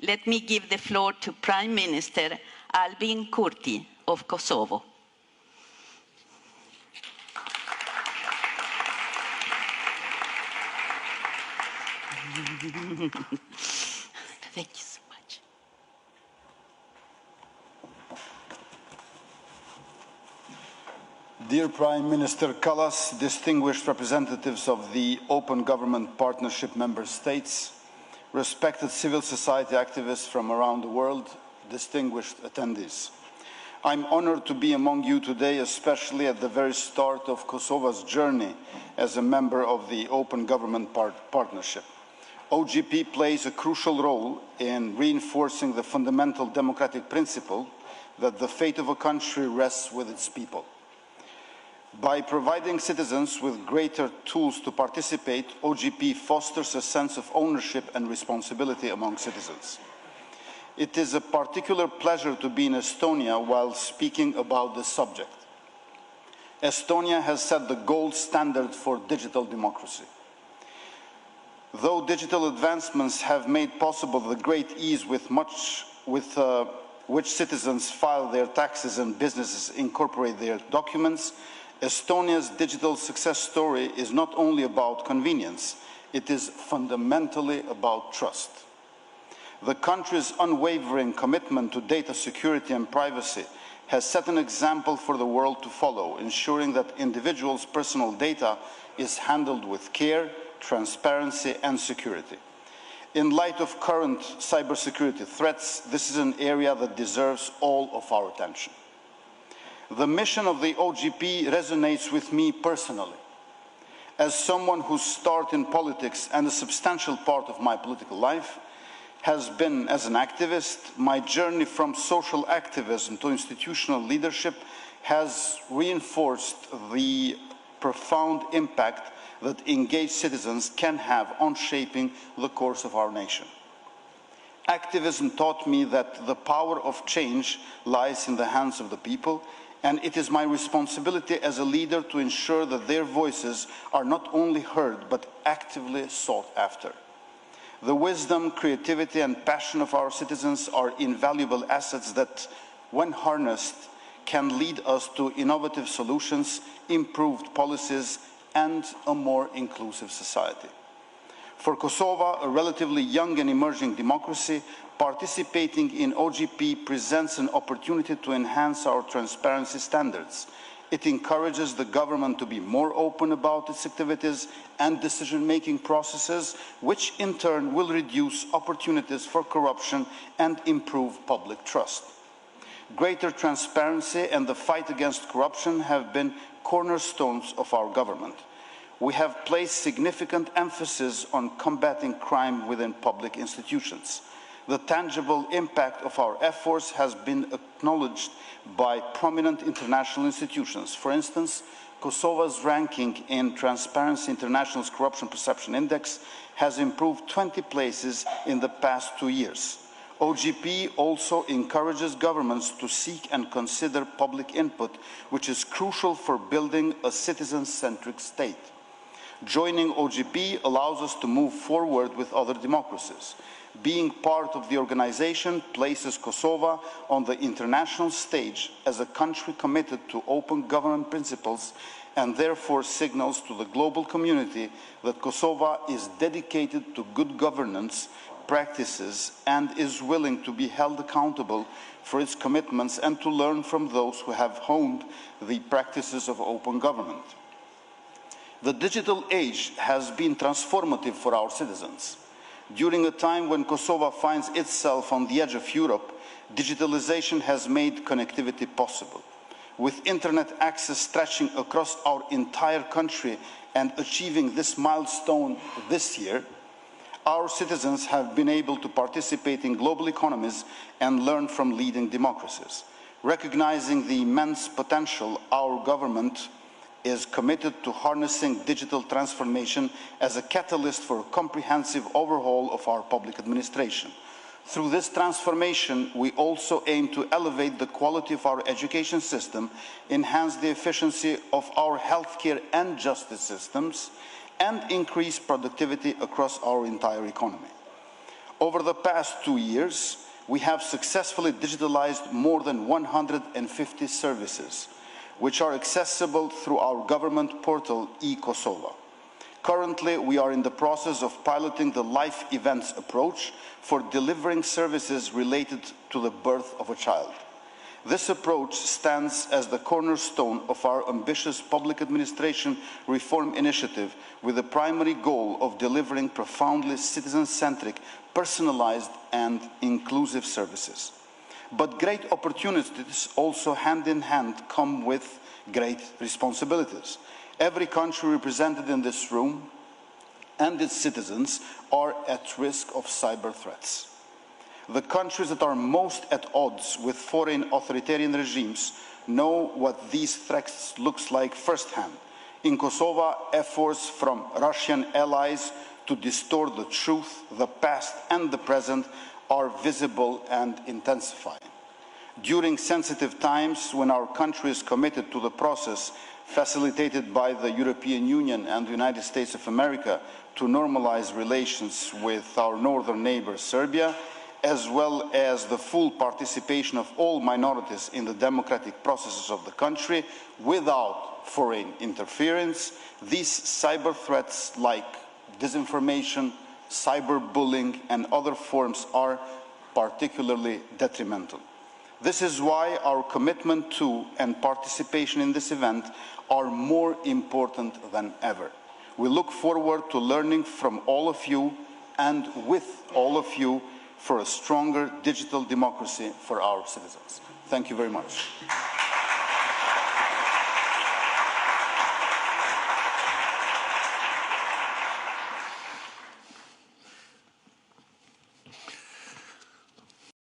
Let me give the floor to Prime Minister Albin Kurti of Kosovo. Thank you so much. Dear Prime Minister Kallas, distinguished representatives of the Open Government Partnership member states, respected civil society activists from around the world, distinguished attendees. I'm honored to be among you today, especially at the very start of Kosovo's journey as a member of the Open Government Partnership. OGP plays a crucial role in reinforcing the fundamental democratic principle that the fate of a country rests with its people. By providing citizens with greater tools to participate, OGP fosters a sense of ownership and responsibility among citizens. It is a particular pleasure to be in Estonia while speaking about this subject. Estonia has set the gold standard for digital democracy. Though digital advancements have made possible the great ease with which citizens file their taxes and businesses incorporate their documents, Estonia's digital success story is not only about convenience, it is fundamentally about trust. The country's unwavering commitment to data security and privacy has set an example for the world to follow, ensuring that individuals' personal data is handled with care, transparency, and security. In light of current cybersecurity threats, this is an area that deserves all of our attention. The mission of the OGP resonates with me personally. As someone whose start in politics and a substantial part of my political life has been as an activist, my journey from social activism to institutional leadership has reinforced the profound impact that engaged citizens can have on shaping the course of our nation. Activism taught me that the power of change lies in the hands of the people, and it is my responsibility as a leader to ensure that their voices are not only heard, but actively sought after. The wisdom, creativity, and passion of our citizens are invaluable assets that, when harnessed, can lead us to innovative solutions, improved policies, and a more inclusive society. For Kosovo, a relatively young and emerging democracy, participating in OGP presents an opportunity to enhance our transparency standards. It encourages the government to be more open about its activities and decision-making processes, which in turn will reduce opportunities for corruption and improve public trust. Greater transparency and the fight against corruption have been cornerstones of our government. We have placed significant emphasis on combating crime within public institutions. The tangible impact of our efforts has been acknowledged by prominent international institutions. For instance, Kosovo's ranking in Transparency International's Corruption Perception Index has improved 20 places in the past 2 years. OGP also encourages governments to seek and consider public input, which is crucial for building a citizen-centric state. Joining OGP allows us to move forward with other democracies. Being part of the organization places Kosovo on the international stage as a country committed to open government principles and therefore signals to the global community that Kosovo is dedicated to good governance practices and is willing to be held accountable for its commitments and to learn from those who have honed the practices of open government. The digital age has been transformative for our citizens. During a time when Kosovo finds itself on the edge of Europe, digitalization has made connectivity possible. With internet access stretching across our entire country and achieving this milestone this year, our citizens have been able to participate in global economies and learn from leading democracies. Recognizing the immense potential, our government is committed to harnessing digital transformation as a catalyst for a comprehensive overhaul of our public administration. Through this transformation, we also aim to elevate the quality of our education system, enhance the efficiency of our healthcare and justice systems, and increase productivity across our entire economy. Over the past 2 years, we have successfully digitalized more than 150 services, which are accessible through our government portal, e-Kosovë. Currently, we are in the process of piloting the life events approach for delivering services related to the birth of a child. This approach stands as the cornerstone of our ambitious public administration reform initiative, with the primary goal of delivering profoundly citizen-centric, personalized and inclusive services. But great opportunities also hand in hand come with great responsibilities. Every country represented in this room and its citizens are at risk of cyber threats. The countries that are most at odds with foreign authoritarian regimes know what these threats looks like firsthand. In Kosovo, efforts from Russian allies to distort the truth, the past and the present are visible and intensifying. During sensitive times when our country is committed to the process facilitated by the European Union and the United States of America to normalize relations with our northern neighbor Serbia, as well as the full participation of all minorities in the democratic processes of the country without foreign interference, these cyber threats like disinformation, cyberbullying and other forms are particularly detrimental. This is why our commitment to and participation in this event are more important than ever. We look forward to learning from all of you and with all of you for a stronger digital democracy for our citizens. Thank you very much.